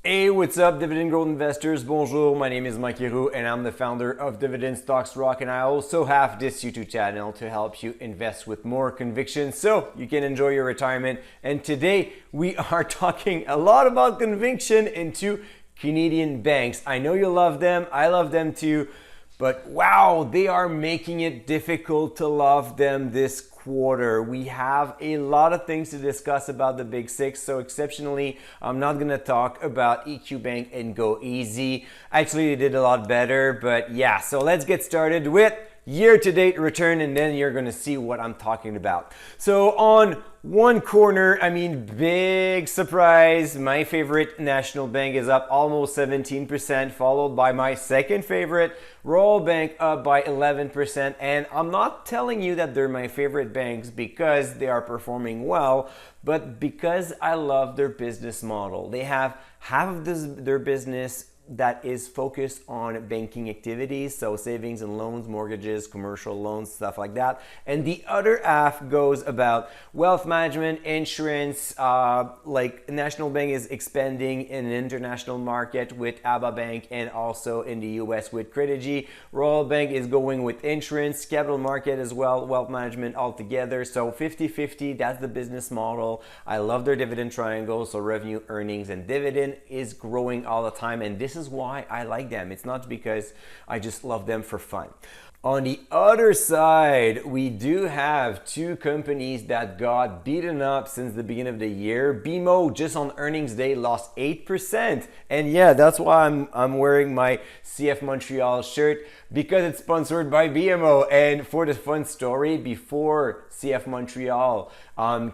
Hey, what's up, Dividend Growth investors? Bonjour, my name is Mike Roux and I'm the founder of Dividend Stocks Rock, and I also have this YouTube channel to help you invest with more conviction so you can enjoy your retirement. And today we are talking a lot about conviction into Canadian banks. I know you love them, I love them too, but wow, they are making it difficult to love them this quarter. We have a lot of things to discuss about the big six, so exceptionally I'm not going to talk about EQ Bank and GoEasy. Actually, they did a lot better, but yeah, so let's get started with year-to-date return, and then you're going to see what I'm talking about. So on one corner, big surprise, my favorite National Bank is up almost 17%, followed by my second favorite Royal Bank up by 11%. And I'm not telling you that they're my favorite banks because they are performing well, but because I love their business model. They have half of their business that is focused on banking activities, so savings and loans, mortgages, commercial loans, stuff like that. And the other half goes about wealth management, insurance, like National Bank is expanding in an international market with ABA Bank and also in the US with Credigy. Royal Bank is going with insurance, capital market as well, wealth management altogether. So 50-50, that's the business model. I love their dividend triangle, so revenue, earnings, and dividend is growing all the time, and this is why I like them. It's not because I just love them for fun. On the other side, we do have two companies that got beaten up since the beginning of the year. BMO just on earnings day lost 8%. And yeah, that's why I'm wearing my CF Montreal shirt, because it's sponsored by BMO. And for the fun story, before CF Montreal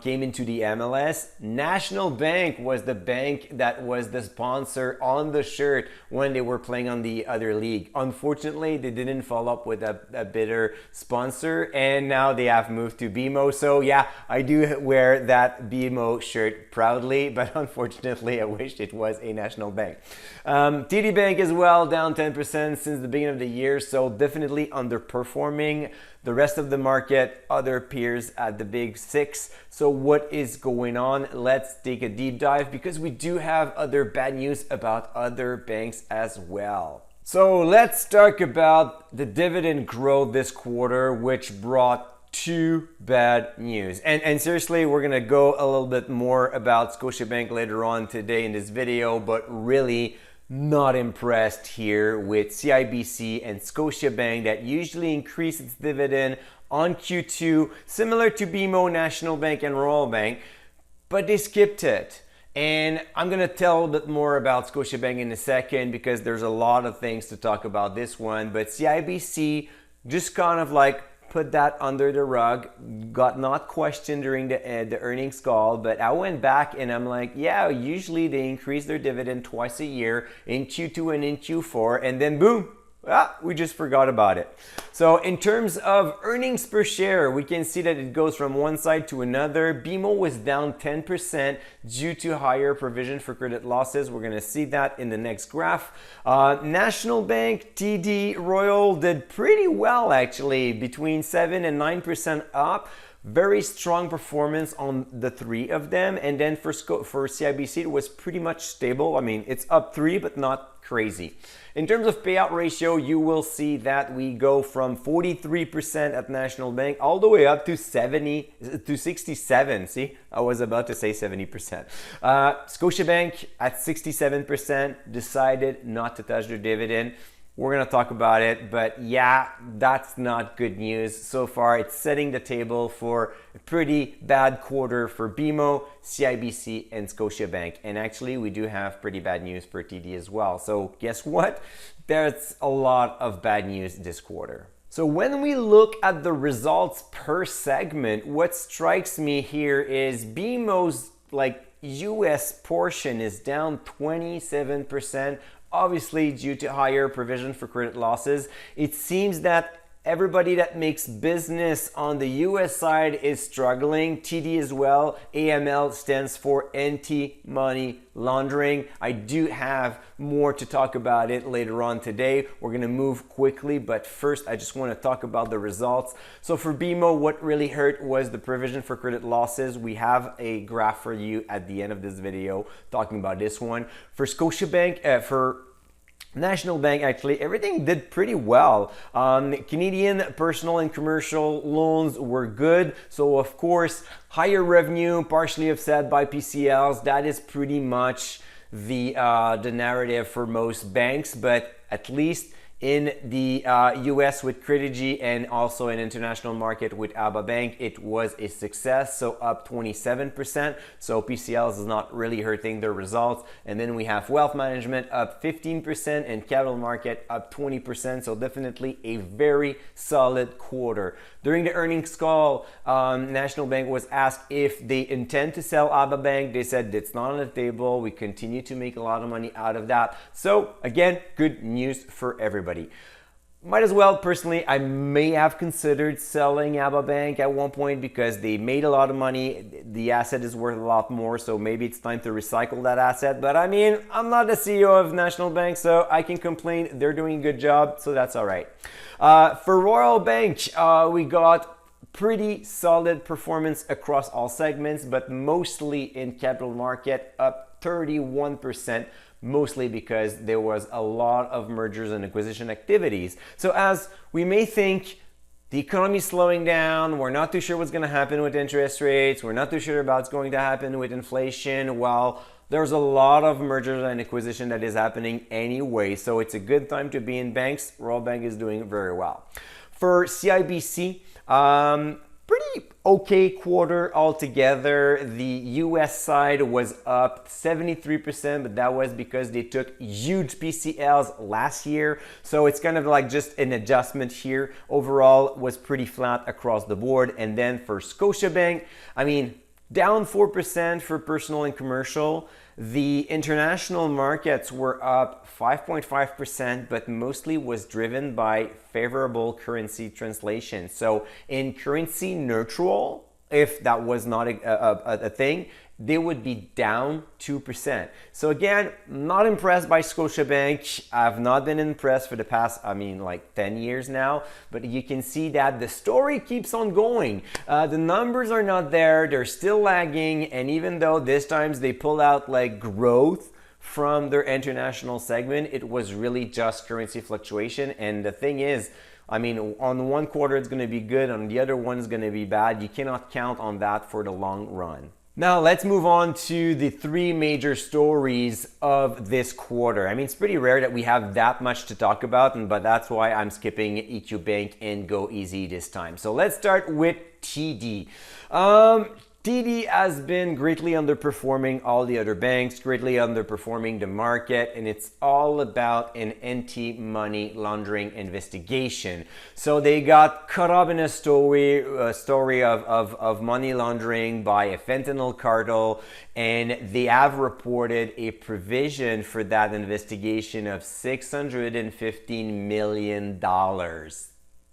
came into the MLS, National Bank was the bank that was the sponsor on the shirt when they were playing on the other league. Unfortunately, they didn't follow up with a better sponsor, and now they have moved to BMO. So yeah, I do wear that BMO shirt proudly, but unfortunately I wish it was a National Bank. TD Bank as well, down 10% since the beginning of the year, so definitely underperforming the rest of the market, other peers at the big six. So what is going on? Let's take a deep dive, because we do have other bad news about other banks as well. So let's talk about the dividend growth this quarter, which brought two bad news. And seriously, we're gonna go a little bit more about Scotiabank later on today in this video, but really not impressed here with CIBC and Scotiabank that usually increase its dividend on Q2, similar to BMO, National Bank, and Royal Bank, but they skipped it. And I'm going to tell a bit more about Scotiabank in a second, because there's a lot of things to talk about this one. But CIBC just kind of like put that under the rug, got not questioned during the earnings call. But I went back and I'm like, yeah, usually they increase their dividend twice a year, in Q2 and in Q4, and then boom, we just forgot about it. So in terms of earnings per share, we can see that it goes from one side to another. BMO was down 10% due to higher provision for credit losses. We're going to see that in the next graph. National Bank, TD, Royal did pretty well actually, between 7 and 9% up. Very strong performance on the three of them. And then for CIBC, it was pretty much stable. It's up 3, but not crazy. In terms of payout ratio, you will see that we go from 43% at National Bank all the way up to 67. See, I was about to say 70%. Scotiabank at 67% decided not to touch their dividend. We're going to talk about it, but yeah, that's not good news. So far, it's setting the table for a pretty bad quarter for BMO, CIBC, and Scotiabank. And actually, we do have pretty bad news for TD as well. So guess what? There's a lot of bad news this quarter. So when we look at the results per segment, what strikes me here is BMO's US portion is down 27%. Obviously, due to higher provision for credit losses. It seems that everybody that makes business on the US side is struggling. TD as well. AML stands for anti-money laundering. I do have more to talk about it later on today. We're going to move quickly, but first I just want to talk about the results. So for BMO, what really hurt was the provision for credit losses. We have a graph for you at the end of this video talking about this one. For Scotiabank, for National Bank, actually, everything did pretty well. Canadian personal and commercial loans were good. So, of course, higher revenue, partially offset by PCLs. That is pretty much the narrative for most banks, but at least in the US with Credigy and also in international market with ABA Bank, it was a success. So up 27%. So PCLs is not really hurting their results. And then we have wealth management up 15% and capital market up 20%. So definitely a very solid quarter. During the earnings call, National Bank was asked if they intend to sell ABA Bank. They said it's not on the table. We continue to make a lot of money out of that. So again, good news for everybody. Might as well, personally, I may have considered selling ABA Bank at one point because they made a lot of money. The asset is worth a lot more, so maybe it's time to recycle that asset. But I mean, I'm not the CEO of National Bank, so I can complain. They're doing a good job, so that's all right. For Royal Bank, we got pretty solid performance across all segments, but mostly in capital market, up 31%. Mostly because there was a lot of mergers and acquisition activities. So as we may think, the economy is slowing down, we're not too sure what's going to happen with interest rates, we're not too sure about what's going to happen with inflation. Well, there's a lot of mergers and acquisition that is happening anyway, so it's a good time to be in banks. Royal Bank is doing very well. For CIBC, pretty okay quarter altogether. The US side was up 73%, but that was because they took huge PCLs last year. So it's kind of like just an adjustment here. Overall was pretty flat across the board. And then for Scotiabank, I mean, down 4% for personal and commercial. The international markets were up 5.5%, but mostly was driven by favorable currency translation. So in currency neutral, if that was not a thing, they would be down 2%. So again, not impressed by Scotiabank. I've not been impressed for the past, like 10 years now, but you can see that the story keeps on going. The numbers are not there, they're still lagging, and even though this times they pull out like growth from their international segment, it was really just currency fluctuation. And the thing is, on one quarter it's going to be good, on the other one is going to be bad. You cannot count on that for the long run. Now let's move on to the three major stories of this quarter. It's pretty rare that we have that much to talk about, but that's why I'm skipping EQ Bank and GoEasy this time. So let's start with TD. TD has been greatly underperforming all the other banks, greatly underperforming the market, and it's all about an anti-money laundering investigation. So they got caught up in a story of money laundering by a fentanyl cartel, and they have reported a provision for that investigation of $615 million.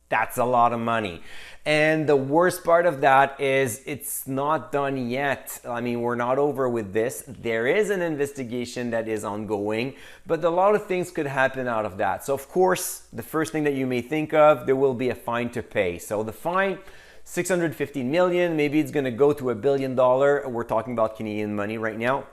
That's a lot of money. And the worst part of that is it's not done yet. We're not over with this. There is an investigation that is ongoing, but a lot of things could happen out of that. So of course, the first thing that you may think of, there will be a fine to pay. So the fine, $615 million, maybe it's gonna go to $1 billion. We're talking about Canadian money right now.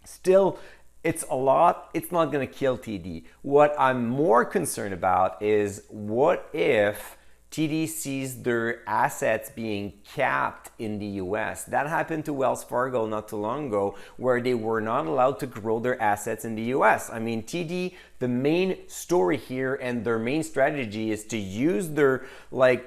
Still, it's a lot. It's not going to kill TD. What I'm more concerned about is what if TD sees their assets being capped in the US. That happened to Wells Fargo not too long ago, where they were not allowed to grow their assets in the US. TD, the main story here and their main strategy is to use their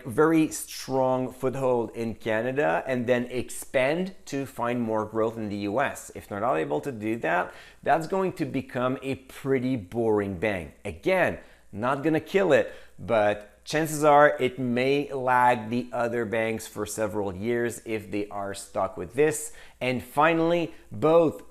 very strong foothold in Canada and then expand to find more growth in the US. If they're not able to do that, that's going to become a pretty boring bank. Again, not gonna kill it, but chances are it may lag the other banks for several years if they are stuck with this. And finally, both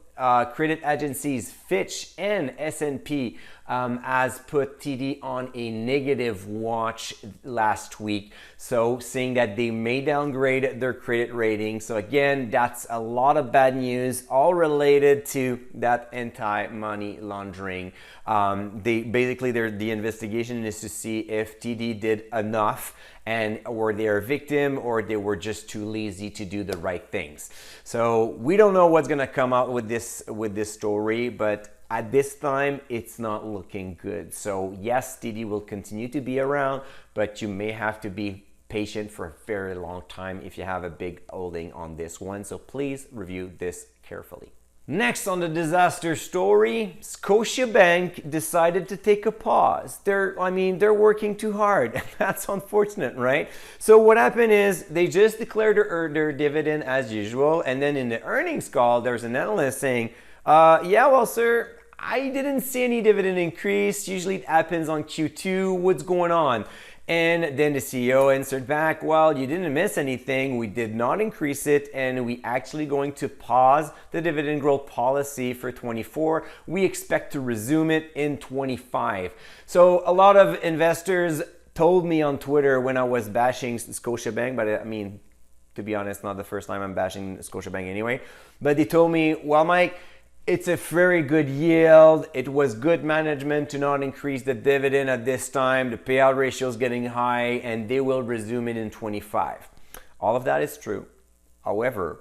credit agencies Fitch and S&P has put TD on a negative watch last week. So saying that they may downgrade their credit rating. So again, that's a lot of bad news, all related to that anti-money laundering. The investigation is to see if TD did enough and were they a victim or they were just too lazy to do the right things. So we don't know what's gonna come out with this story, but at this time, it's not looking good. So yes, TD will continue to be around, but you may have to be patient for a very long time if you have a big holding on this one. So please review this carefully. Next on the disaster story, Scotiabank decided to take a pause. They're working too hard. That's unfortunate, right? So what happened is they just declared their dividend as usual. And then in the earnings call, there's an analyst saying, yeah, well, sir, I didn't see any dividend increase. Usually it happens on Q2. What's going on? And then the CEO answered back, well, you didn't miss anything. We did not increase it, and we actually going to pause the dividend growth policy for 24. We expect to resume it in 25. So a lot of investors told me on Twitter when I was bashing Scotiabank, but I mean, to be honest, not the first time I'm bashing Scotiabank anyway, but they told me, well, Mike, it's a very good yield. It was good management to not increase the dividend at this time. The payout ratio is getting high and they will resume it in 25. All of that is true. However,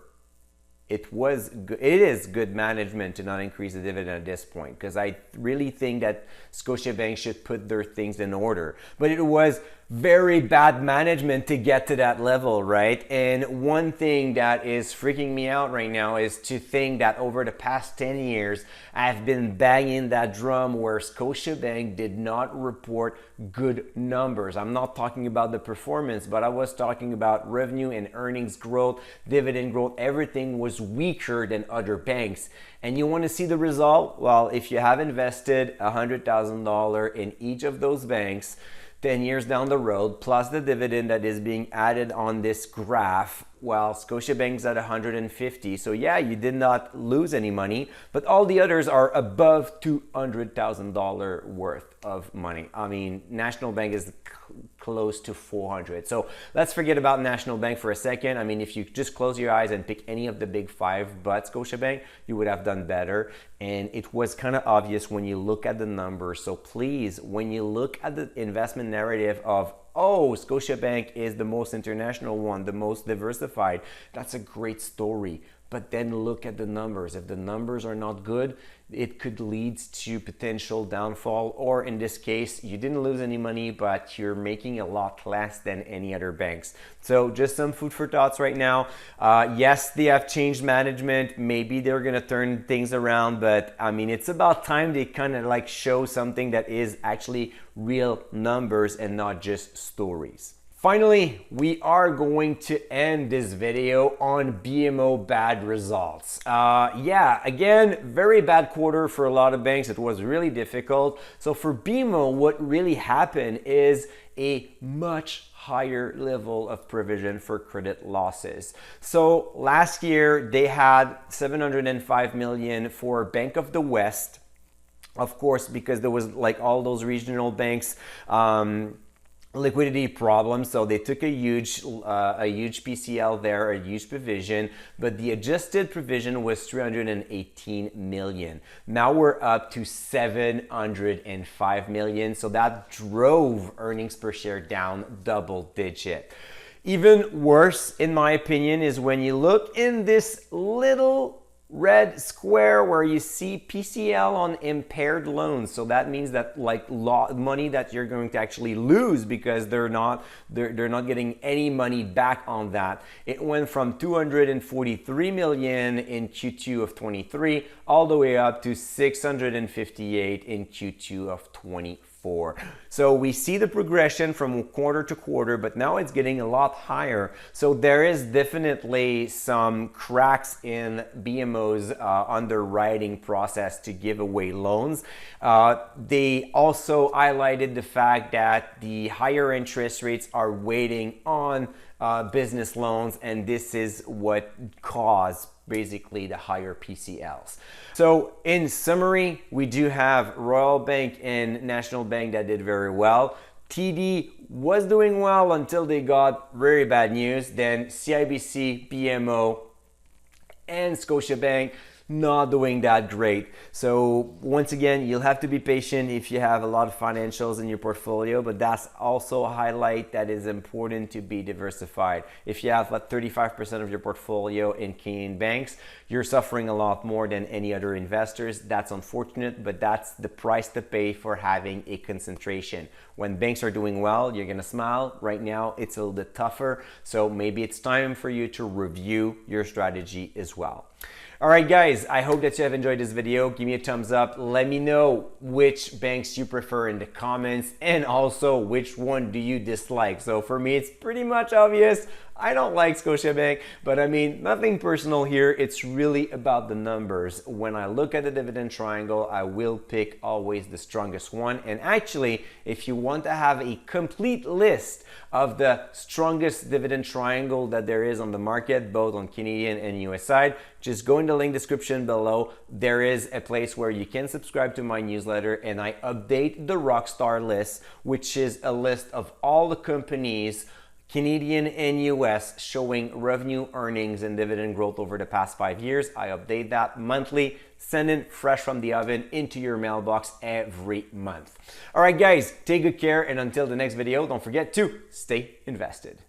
it is good management to not increase the dividend at this point, because I really think that Scotiabank should put their things in order. But it was very bad management to get to that level, right? And one thing that is freaking me out right now is to think that over the past 10 years, I've been banging that drum where Scotiabank did not report good numbers. I'm not talking about the performance, but I was talking about revenue and earnings growth, dividend growth. Everything was weaker than other banks. And you want to see the result? Well, if you have invested $100,000 in each of those banks, 10 years down the road, plus the dividend that is being added on this graph, well, Scotiabank's at 150. So yeah, you did not lose any money, but all the others are above $200,000 worth of money. I mean, National Bank is close to 400. So let's forget about National Bank for a second. I mean, if you just close your eyes and pick any of the big five but Scotiabank, you would have done better. And it was kind of obvious when you look at the numbers. So please, when you look at the investment narrative of, oh, Scotiabank is the most international one, the most diversified, that's a great story. But then look at the numbers. If the numbers are not good, it could lead to potential downfall, or in this case, you didn't lose any money, but you're making a lot less than any other banks. So just some food for thoughts right now. Yes, they have changed management. Maybe they're gonna turn things around, but I mean, it's about time they kind of like show something that is actually real numbers and not just stories. Finally, we are going to end this video on BMO Bad Results. Yeah, again, very bad quarter for a lot of banks. It was really difficult. So for BMO, what really happened is a much higher level of provision for credit losses. So last year, they had $705 million for Bank of the West, of course, because there was like all those regional banks, liquidity problems, so they took a huge PCL there, a huge provision, but the adjusted provision was $318 million. Now we're up to $705 million, so that drove earnings per share down double digit. Even worse, in my opinion, is when you look in this little red square where you see PCL on impaired loans. So that means that like money that you're going to actually lose because they're not getting any money back on that. It went from 243 million in Q2 of 23 all the way up to 658 in Q2 of 24. So we see the progression from quarter to quarter, but now it's getting a lot higher. So there is definitely some cracks in BMO's underwriting process to give away loans. They also highlighted the fact that the higher interest rates are weighing on business loans, and this is what caused basically the higher PCLs. So in summary, we do have Royal Bank and National Bank that did very well. TD was doing well until they got very bad news. Then CIBC, BMO, and Scotiabank not doing that great. So once again, you'll have to be patient if you have a lot of financials in your portfolio, but that's also a highlight that is important to be diversified. If you have like 35% of your portfolio in Canadian banks, you're suffering a lot more than any other investors. That's unfortunate, but that's the price to pay for having a concentration. When banks are doing well, you're gonna smile. Right now, it's a little bit tougher. So maybe it's time for you to review your strategy as well. All right, guys, I hope that you have enjoyed this video. Give me a thumbs up. Let me know which banks you prefer in the comments, and also which one do you dislike. So for me, it's pretty much obvious. I don't like Scotiabank, but I mean, nothing personal here. It's really about the numbers. When I look at the dividend triangle, I will pick always the strongest one. And actually, if you want to have a complete list of the strongest dividend triangle that there is on the market, both on Canadian and US side, just go in the link description below. There is a place where you can subscribe to my newsletter, and I update the Rockstar list, which is a list of all the companies, Canadian and US, showing revenue, earnings, and dividend growth over the past 5 years. I update that monthly, send it fresh from the oven into your mailbox every month. All right, guys, take good care, and until the next video, don't forget to stay invested.